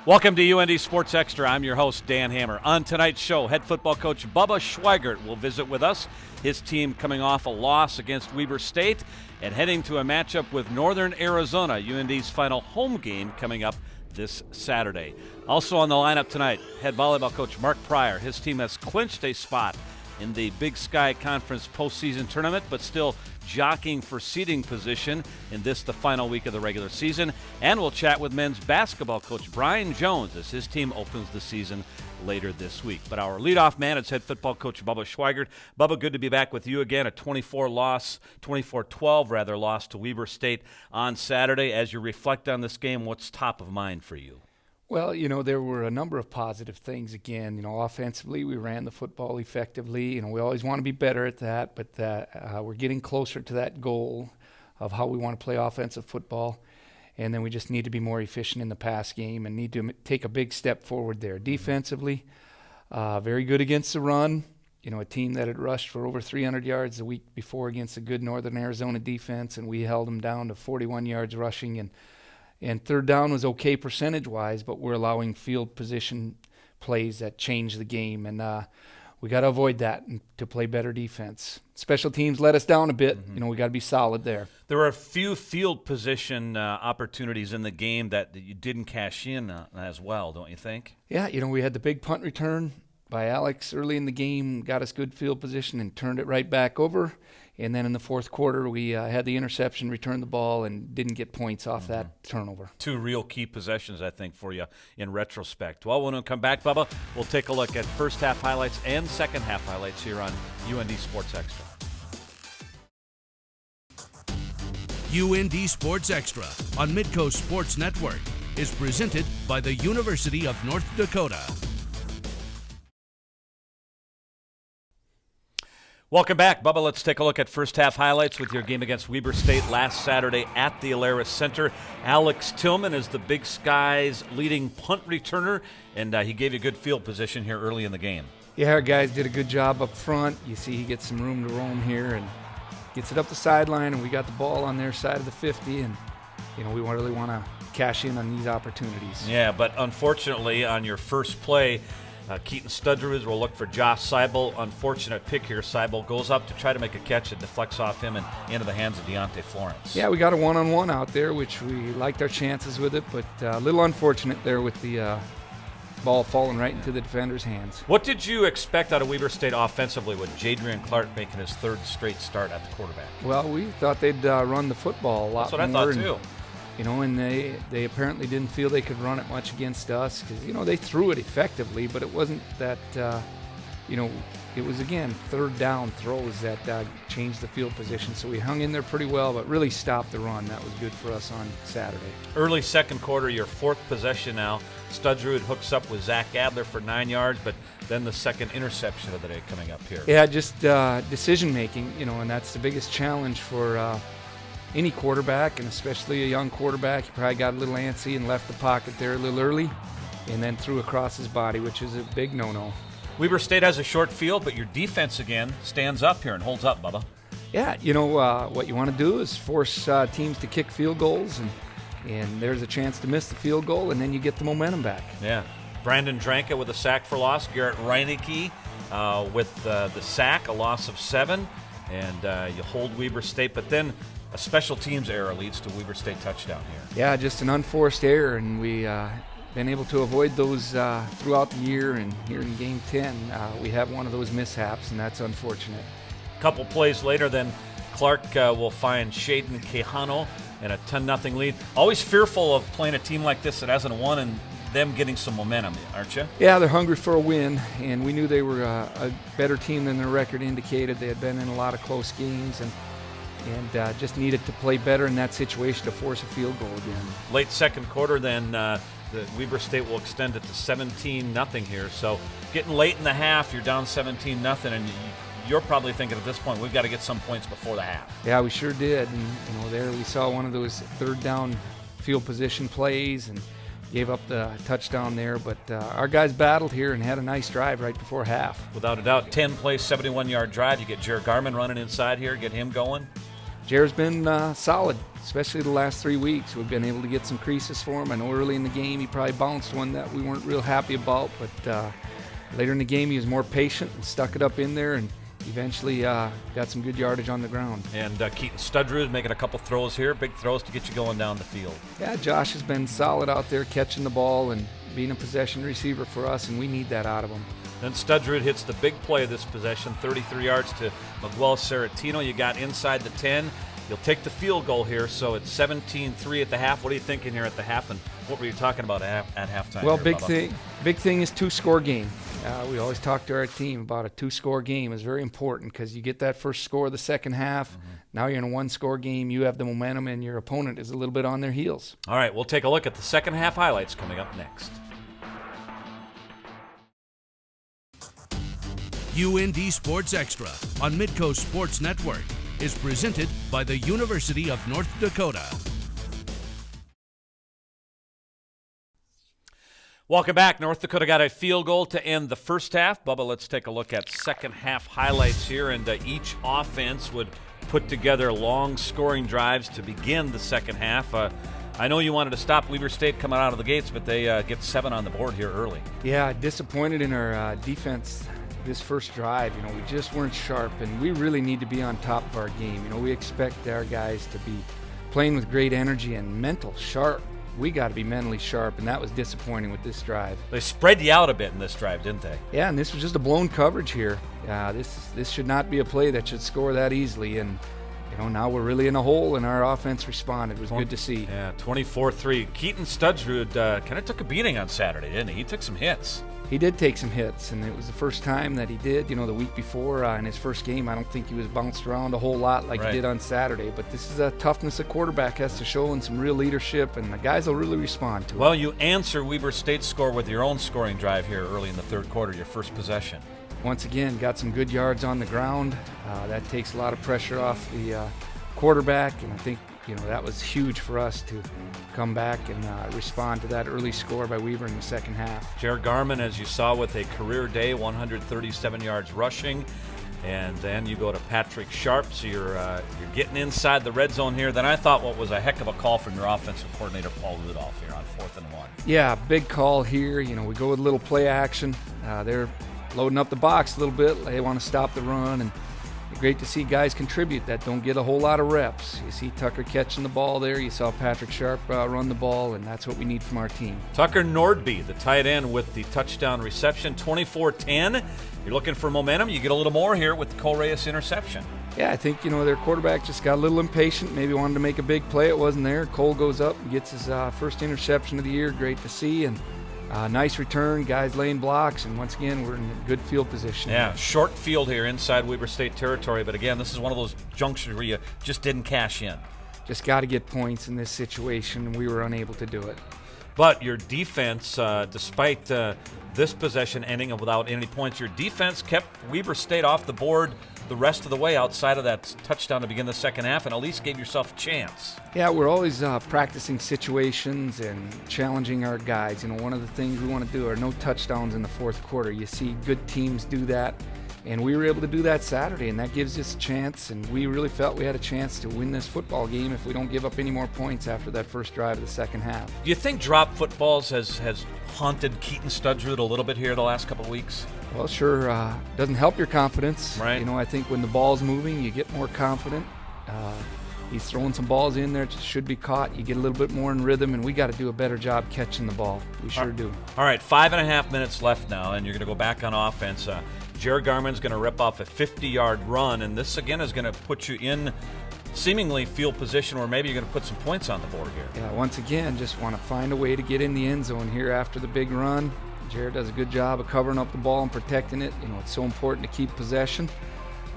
Welcome to UND Sports Extra. I'm your host, Dan Hammer. On tonight's show, head football coach Bubba Schweigert will visit with us. His team coming off a loss against Weber State and heading to a matchup with Northern Arizona, UND's final home game coming up this Saturday. Also on the lineup tonight, head volleyball coach Mark Pryor. His team has clinched a spot in the Big Sky Conference postseason tournament, but still jockeying for seeding position in this, the final week of the regular season. And we'll chat with men's basketball coach Brian Jones as his team opens the season later this week. But our leadoff man is head football coach Bubba Schweigert. Bubba, good to be back with you again. A 24-12 loss to Weber State on Saturday. As you reflect on this game, what's top of mind for you? Well, there were a number of positive things. Again, offensively, we ran the football effectively. We always want to be better at that, but we're getting closer to that goal of how we want to play offensive football. And then we just need to be more efficient in the pass game and need to take a big step forward there. Defensively, very good against the run. A team that had rushed for over 300 yards the week before against a good Northern Arizona defense, and we held them down to 41 yards rushing. And third down was okay percentage-wise, but we're allowing field position plays that change the game. And we got to avoid that to play better defense. Special teams let us down a bit. We got to be solid there. There were a few field position opportunities in the game that you didn't cash in as well, don't you think? Yeah, we had the big punt return by Alex early in the game, got us good field position and turned it right back over. And then in the fourth quarter, we had the interception, returned the ball, and didn't get points off that turnover. Two real key possessions, I think, for you in retrospect. Well, when we come back, Bubba, we'll take a look at first half highlights and second half highlights here on UND Sports Extra. UND Sports Extra on Midco Sports Network is presented by the University of North Dakota. Welcome back, Bubba. Let's take a look at first half highlights with your game against Weber State last Saturday at the Alaris Center. Alex Tillman is the Big Sky's leading punt returner, and he gave you good field position here early in the game. Yeah, our guys did a good job up front. You see he gets some room to roam here and gets it up the sideline, and we got the ball on their side of the 50, and we really want to cash in on these opportunities. Yeah, but unfortunately on your first play, Keaton Studrud will look for Josh Seibel. Unfortunate pick here. Seibel goes up to try to make a catch. It deflects off him and into the hands of Deontay Florence. Yeah, we got a one-on-one out there, which we liked our chances with it, but a little unfortunate there with the ball falling right into the defender's hands. What did you expect out of Weber State offensively with Jadrian Clark making his third straight start at the quarterback? Well, we thought they'd run the football a lot more. That's what I thought, too. And they apparently didn't feel they could run it much against us because, they threw it effectively, but it wasn't that, it was, again, third down throws that changed the field position. So we hung in there pretty well, but really stopped the run. That was good for us on Saturday. Early second quarter, your fourth possession now. Studrud hooks up with Zach Adler for 9 yards, but then the second interception of the day coming up here. Yeah, just decision-making, and that's the biggest challenge for any quarterback, and especially a young quarterback. He probably got a little antsy and left the pocket there a little early and then threw across his body, which is a big no-no. Weber State has a short field, but your defense again stands up here and holds up, Bubba. Yeah, what you want to do is force teams to kick field goals, and there's a chance to miss the field goal, and then you get the momentum back. Yeah. Brandon Dranka with a sack for loss. Garrett Reineke with the sack, a loss of 7. And you hold Weber State, but then a special teams error leads to Weber State touchdown here. Yeah, just an unforced error, and we been able to avoid those throughout the year. And here in Game 10, we have one of those mishaps, and that's unfortunate. A couple plays later, then Clark will find Shaden Quijano and a 10-0 lead. Always fearful of playing a team like this that hasn't won and them getting some momentum, aren't you? Yeah, they're hungry for a win, and we knew they were a better team than their record indicated. They had been in a lot of close games and just needed to play better in that situation to force a field goal again. Late second quarter, then the Weber State will extend it to 17-0 here. So getting late in the half, you're down 17-0, and you're probably thinking at this point, we've got to get some points before the half. Yeah, we sure did. And there we saw one of those third down field position plays and gave up the touchdown there, but our guys battled here and had a nice drive right before half. Without a doubt, 10-play, 71-yard drive. You get Jared Garman running inside here, get him going. Jared's been solid, especially the last 3 weeks. We've been able to get some creases for him. I know early in the game he probably bounced one that we weren't real happy about, but later in the game he was more patient and stuck it up in there and eventually got some good yardage on the ground. And Keaton Studrud making a couple throws here, big throws to get you going down the field. Yeah, Josh has been solid out there catching the ball and being a possession receiver for us, and we need that out of him. Then Studrud hits the big play of this possession, 33 yards to Miguel Saratino. You got inside the 10. You'll take the field goal here, so it's 17-3 at the half. What are you thinking here at the half, and what were you talking about at halftime? Well, here, big thing is two-score game. We always talk to our team about a two-score game is very important because you get that first score of the second half. Mm-hmm. Now you're in a one-score game. You have the momentum, and your opponent is a little bit on their heels. All right, we'll take a look at the second half highlights coming up next. UND Sports Extra on Midco Sports Network is presented by the University of North Dakota. Welcome back. North Dakota got a field goal to end the first half. Bubba, let's take a look at second half highlights here, and each offense would put together long scoring drives to begin the second half. I know you wanted to stop Weber State coming out of the gates, but they get 7 on the board here early. Yeah, disappointed in our defense this first drive. We just weren't sharp, and we really need to be on top of our game. We expect our guys to be playing with great energy and mental sharp. We got to be mentally sharp, and that was disappointing with this drive. They spread you out a bit in this drive, didn't they? Yeah, and this was just a blown coverage here. This should not be a play that should score that easily, and now we're really in a hole, and our offense responded. It was good to see. Yeah, 24-3. Keaton Studrud kind of took a beating on Saturday, didn't he? He took some hits. He did take some hits, and it was the first time that he did. The week before in his first game, I don't think he was bounced around a whole lot like he did on Saturday. But this is a toughness a quarterback has to show and some real leadership, and the guys will really respond to it. Well, you answer Weber State's score with your own scoring drive here early in the third quarter, your first possession. Once again, got some good yards on the ground. That takes a lot of pressure off the quarterback, and I think that was huge for us to come back and respond to that early score by Weber in the second half. Jared Garman, as you saw, with a career day, 137 yards rushing. And then you go to Patrick Sharp, so you're getting inside the red zone here. Then I thought what was a heck of a call from your offensive coordinator, Paul Rudolph, here on 4th and 1. Yeah, big call here. We go with a little play action. They're loading up the box a little bit. They want to stop the run, and great to see guys contribute that don't get a whole lot of reps. You see Tucker catching the ball there. You saw Patrick Sharp run the ball, and that's what we need from our team. Tucker Nordby, the tight end, with the touchdown reception, 24-10. You're looking for momentum. You get a little more here with the Cole Reyes interception. Yeah, I think, their quarterback just got a little impatient, maybe wanted to make a big play. It wasn't there. Cole goes up and gets his first interception of the year. Great to see, and nice return, guys laying blocks, and once again, we're in a good field position. Yeah, short field here inside Weber State territory, but again, this is one of those junctions where you just didn't cash in. Just got to get points in this situation, and we were unable to do it. But your defense, despite this possession ending without any points, your defense kept Weber State off the board the rest of the way outside of that touchdown to begin the second half, and at least gave yourself a chance. Yeah, we're always practicing situations and challenging our guys. One of the things we want to do are no touchdowns in the fourth quarter. You see good teams do that, and we were able to do that Saturday, and that gives us a chance, and we really felt we had a chance to win this football game if we don't give up any more points after that first drive of the second half. Do you think drop footballs has haunted Keaton Studrud a little bit here the last couple of weeks? Well, sure. Doesn't help your confidence. Right. I think when the ball's moving, you get more confident. He's throwing some balls in there that should be caught. You get a little bit more in rhythm, and we got to do a better job catching the ball. We sure do. All right, 5.5 minutes left now, and you're going to go back on offense. Jared Garman's going to rip off a 50-yard run, and this, again, is going to put you in seemingly field position where maybe you're going to put some points on the board here. Yeah, once again, just want to find a way to get in the end zone here after the big run. Jared does a good job of covering up the ball and protecting it. It's so important to keep possession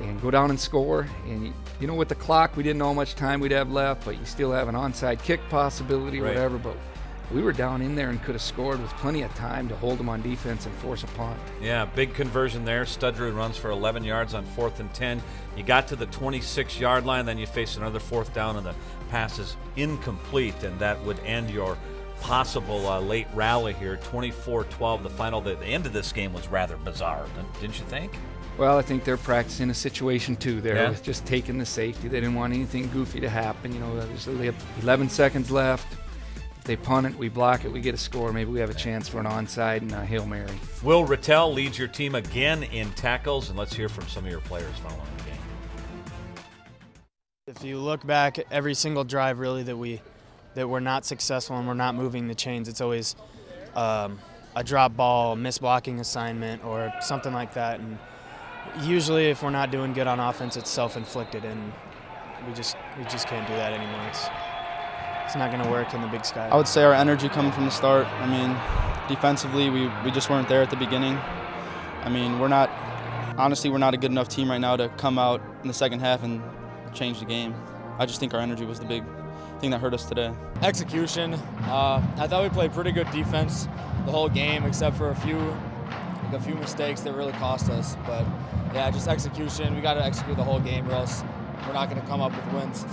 and go down and score. And, with the clock, we didn't know how much time we'd have left, but you still have an onside kick possibility or whatever. But we were down in there and could have scored with plenty of time to hold them on defense and force a punt. Yeah, big conversion there. Studrud runs for 11 yards on 4th and 10. You got to the 26-yard line, then you face another 4th down, and the pass is incomplete, and that would end your possible late rally here. 24-12, the final. The end of this game was rather bizarre, didn't you think? Well, I think they're practicing a situation too there Yeah. with just taking the safety. They didn't want anything goofy to happen. You know, there's 11 seconds left. If they punt it, we block it, we get a score. Maybe we have a chance for an onside and a Hail Mary. Will Rattel leads your team again in tackles, and let's hear from some of your players following the game. If you look back at every single drive really that we're not successful and we're not moving the chains, it's always a drop ball, a missed blocking assignment, or something like that. And usually if we're not doing good on offense, it's self-inflicted, and we just can't do that anymore. It's not going to work in the Big Sky. I would say our energy coming from the start. I mean, defensively, we just weren't there at the beginning. I mean, we're not a good enough team right now to come out in the second half and change the game. I just think our energy was the big thing that hurt us today. Execution. I thought we played pretty good defense the whole game, except for a few mistakes that really cost us. But yeah, just execution. We got to execute the whole game, or else we're not going to come up with wins.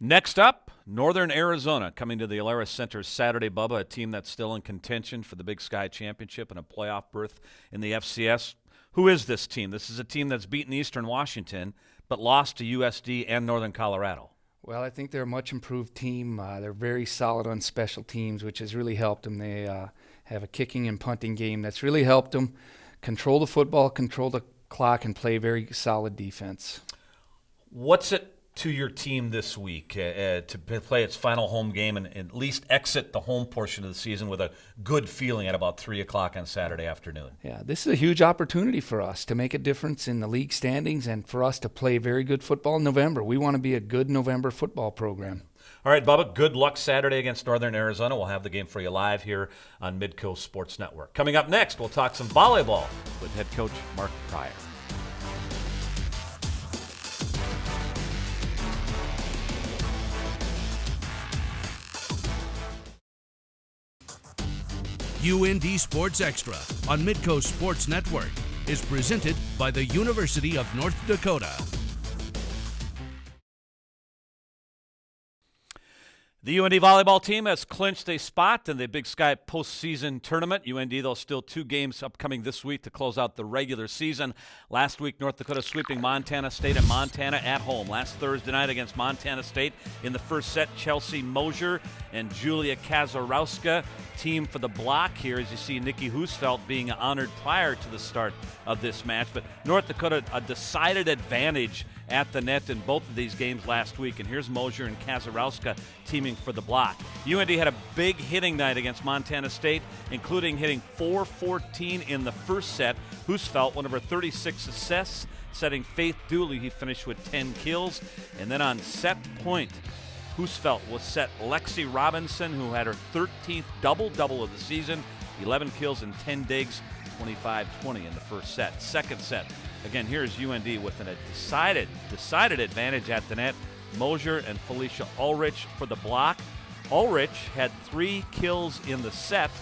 Next up, Northern Arizona coming to the Alaris Center Saturday. Bubba, a team that's still in contention for the Big Sky Championship and a playoff berth in the FCS. Who is this team? This is a team that's beaten Eastern Washington but lost to USD and Northern Colorado. Well, I think they're a much improved team. They're very solid on special teams, which has really helped them. They have a kicking and punting game that's really helped them control the football, control the clock, and play very solid defense. What's it to your team this week to play its final home game and at least exit the home portion of the season with a good feeling at about 3 o'clock on Saturday afternoon? Yeah, this is a huge opportunity for us to make a difference in the league standings and for us to play very good football in November. We want to be a good November football program. All right, Bubba, good luck Saturday against Northern Arizona. We'll have the game for you live here on Midco Sports Network. Coming up next, we'll talk some volleyball with head coach Mark Pryor. UND Sports Extra on Midco Sports Network is presented by the University of North Dakota. The UND volleyball team has clinched a spot in the Big Sky postseason tournament. UND, though, still 2 games upcoming this week to close out the regular season. Last week, North Dakota sweeping Montana State and Montana at home. Last Thursday night against Montana State in the first set, Chelsea Mosier and Julia Kazarowska team for the block here, as you see Nikki Husfeldt being honored prior to the start of this match. But North Dakota, a decided advantage at the net in both of these games last week. And here's Mosier and Kazarowska teaming for the block. UND had a big hitting night against Montana State, including hitting .414 in the first set. Husfeldt, one of her 36 assists, setting Faith Dooley. He finished with 10 kills. And then on set point, Husfeldt will set Lexi Robinson, who had her 13th double-double of the season, 11 kills and 10 digs, 25-20 in the first set. Second set, again, here's UND with a decided advantage at the net. Mosier and Felicia Ulrich for the block. Ulrich had 3 kills in the set,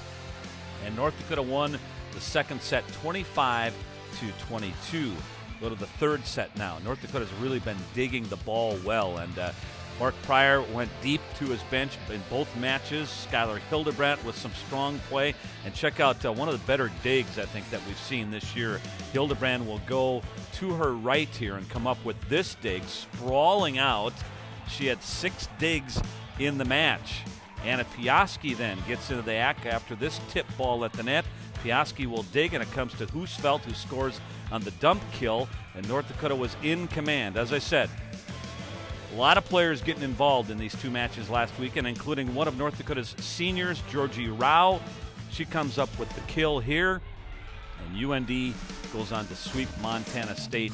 and North Dakota won the second set 25-22. Go to the third set now. North Dakota's really been digging the ball well, and Mark Pryor went deep to his bench in both matches. Skylar Hildebrandt with some strong play. And check out one of the better digs, I think, that we've seen this year. Hildebrandt will go to her right here and come up with this dig, sprawling out. She had 6 digs in the match. Anna Piaski then gets into the act after this tip ball at the net. Piaski will dig, and it comes to Husfeldt, who scores on the dump kill. And North Dakota was in command. As I said, a lot of players getting involved in these 2 matches last weekend, including one of North Dakota's seniors, Georgie Rao. She comes up with the kill here, and UND goes on to sweep Montana State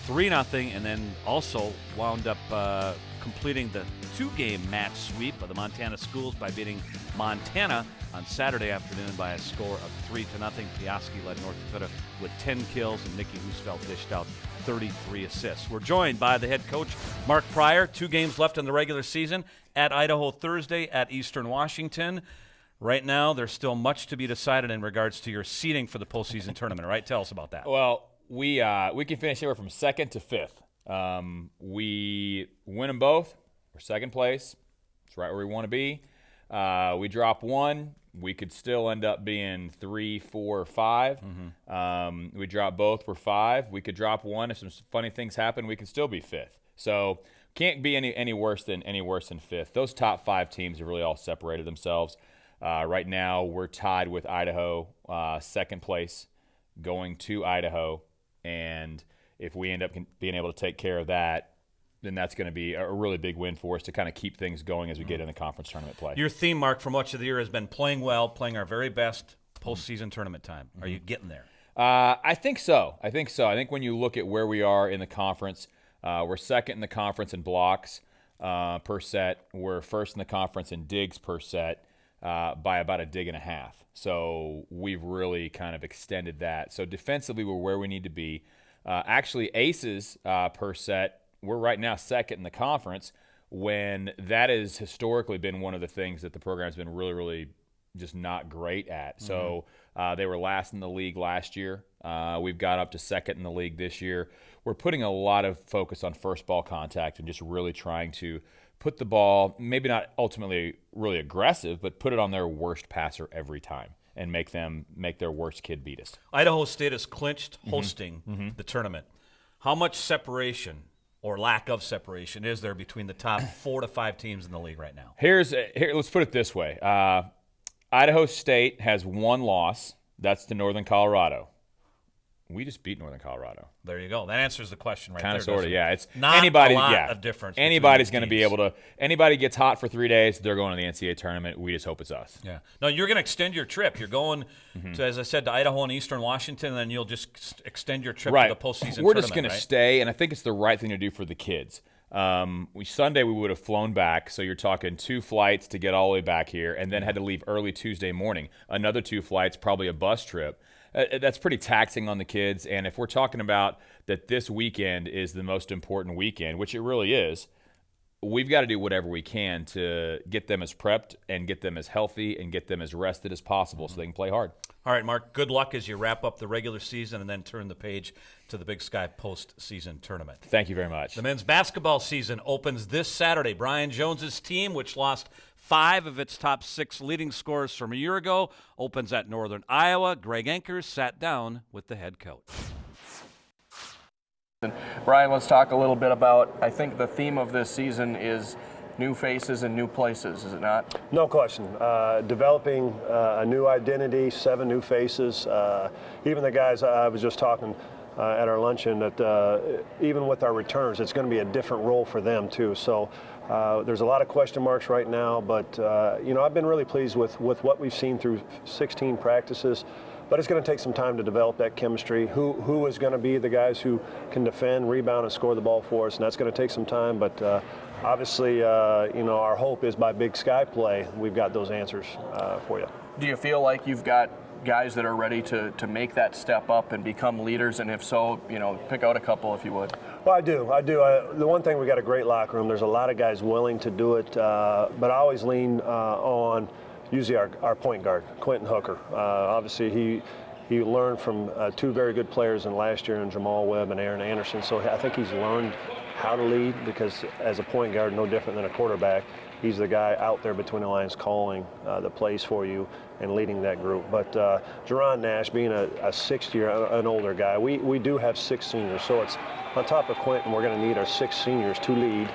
3-0, and then also wound up completing the 2-game match sweep of the Montana schools by beating Montana on Saturday afternoon by a score of 3-0. Piaski led North Dakota with 10 kills, and Nikki Husfeldt dished out 33 assists. We're joined by the head coach, Mark Pryor. 2 games left in the regular season, at Idaho Thursday, at Eastern Washington. Right now, there's still much to be decided in regards to your seeding for the postseason tournament, right? Tell us about that. Well, we can finish anywhere from 2nd to 5th. We win them both. We're second place. It's right where we want to be. We drop one, we could still end up being 3, 4, 5. We drop both, we're 5. We could drop one. If some funny things happen, we could still be 5th. So can't be any worse than 5th. Those top 5 teams have really all separated themselves. Right now, we're tied with Idaho, 2nd place, going to Idaho. And if we end up being able to take care of that, then that's going to be a really big win for us to kind of keep things going as we get in the conference tournament play. Your theme, Mark, for much of the year has been playing well, playing our very best postseason tournament time. Are you getting there? I think so. I think when you look at where we are in the conference, we're 2nd in the conference in blocks per set. We're 1st in the conference in digs per set by about a dig and a half. So we've really kind of extended that. So defensively, we're where we need to be. Actually, aces per set, we're right now 2nd in the conference, when that has historically been one of the things that the program's been really, really just not great at. So they were last in the league last year. We've got up to 2nd in the league this year. We're putting a lot of focus on first ball contact and just really trying to put the ball, maybe not ultimately really aggressive, but put it on their worst passer every time and make their worst kid beat us. Idaho State has clinched hosting the tournament. How much separation or lack of separation is there between the top 4 to 5 teams in the league right now? Here, let's put it this way. Idaho State has 1 loss. That's to Northern Colorado. We just beat Northern Colorado. There you go. That answers the question right kind there. Of, sort of, yeah. It's not anybody, a lot of difference. Anybody's going to be able to. Anybody gets hot for 3 days, they're going to the NCAA tournament. We just hope it's us. Yeah. No, you're going to extend your trip. You're going to, as I said, to Idaho and Eastern Washington, and then you'll just extend your trip to the postseason. We're just going to stay, and I think it's the right thing to do for the kids. Sunday we would have flown back, so you're talking 2 flights to get all the way back here, and then had to leave early Tuesday morning. Another 2 flights, probably a bus trip. That's pretty taxing on the kids, and if we're talking about that this weekend is the most important weekend, which it really is, we've got to do whatever we can to get them as prepped and get them as healthy and get them as rested as possible so they can play hard. All right, Mark, good luck as you wrap up the regular season and then turn the page to the Big Sky postseason tournament. Thank you very much. The men's basketball season opens this Saturday. Brian Jones's team, which lost 5 of its top 6 leading scorers from a year ago, opens at Northern Iowa. Greg Ankers sat down with the head coach. Brian, let's talk a little bit about, I think the theme of this season is new faces and new places, is it not? No question. Developing a new identity, 7 new faces. Even the guys I was just talking at our luncheon, that even with our returns, it's going to be a different role for them too. So there's a lot of question marks right now, but I've been really pleased with what we've seen through 16 practices. But it's going to take some time to develop that chemistry. Who is going to be the guys who can defend, rebound, and score the ball for us? And that's going to take some time. But obviously, our hope is by Big Sky play, we've got those answers for you. Do you feel like you've got guys that are ready to make that step up and become leaders? And if so, pick out a couple if you would. Well, I do. The one thing, we got a great locker room. There's a lot of guys willing to do it. But I always lean on usually our point guard, Quentin Hooker. Obviously, he learned from 2 very good players in last year, in Jamal Webb and Aaron Anderson. So I think he's learned how to lead, because as a point guard, no different than a quarterback, he's the guy out there between the lines calling the plays for you and leading that group. But Jerron Nash, being a 6th year, an older guy, we do have 6 seniors. So it's on top of Quentin, we're going to need our 6 seniors to lead.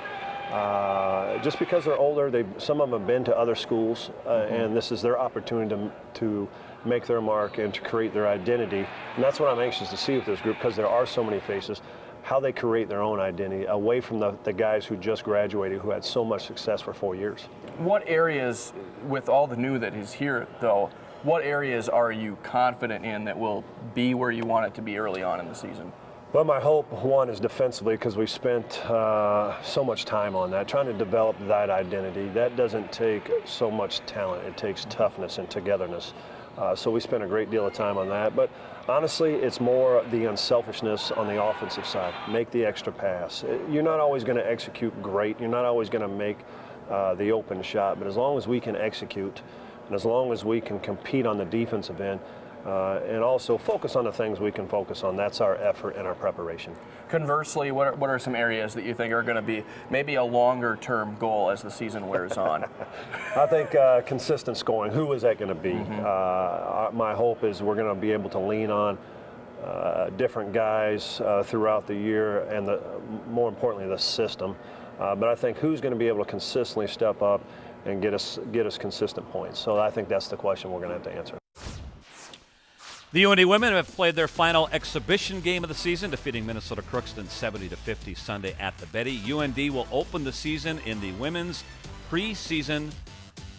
Just because they're older, some of them have been to other schools, and this is their opportunity to make their mark and to create their identity. And that's what I'm anxious to see with this group, because there are so many faces, how they create their own identity away from the guys who just graduated, who had so much success for 4 years. What areas, with all the new that is here, though, what areas are you confident in that will be where you want it to be early on in the season? Well, my hope, one, is defensively, because we spent so much time on that, trying to develop that identity. That doesn't take so much talent. It takes toughness and togetherness. So we spent a great deal of time on that. But honestly, it's more the unselfishness on the offensive side. Make the extra pass. You're not always going to execute great. You're not always going to make the open shot. But as long as we can execute, and as long as we can compete on the defensive end, and also focus on the things we can focus on. That's our effort and our preparation. Conversely, what are some areas that you think are going to be maybe a longer-term goal as the season wears on? I think consistent scoring. Who is that going to be? My hope is we're going to be able to lean on different guys throughout the year, and more importantly, the system. But I think who's going to be able to consistently step up and get us consistent points. So I think that's the question we're going to have to answer. The UND women have played their final exhibition game of the season, defeating Minnesota Crookston 70-50 Sunday at the Betty. UND will open the season in the women's preseason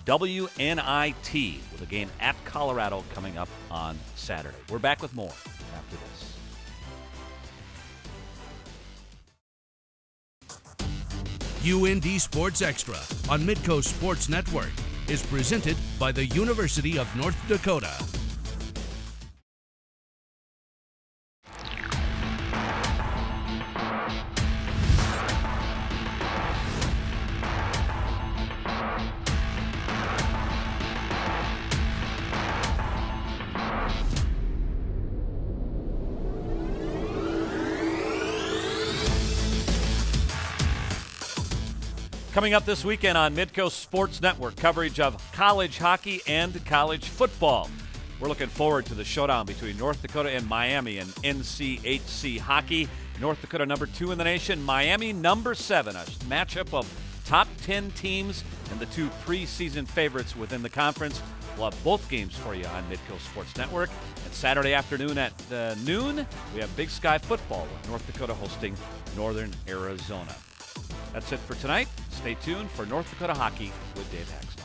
WNIT with a game at Colorado coming up on Saturday. We're back with more after this. UND Sports Extra on Midco Sports Network is presented by the University of North Dakota. Coming up this weekend on Midco Sports Network, coverage of college hockey and college football. We're looking forward to the showdown between North Dakota and Miami in NCHC hockey. North Dakota number 2 in the nation, Miami number 7, a matchup of top 10 teams and the 2 preseason favorites within the conference. We'll have both games for you on Midco Sports Network. And Saturday afternoon at noon, we have Big Sky football with North Dakota hosting Northern Arizona. That's it for tonight. Stay tuned for North Dakota hockey with Dave Haxton.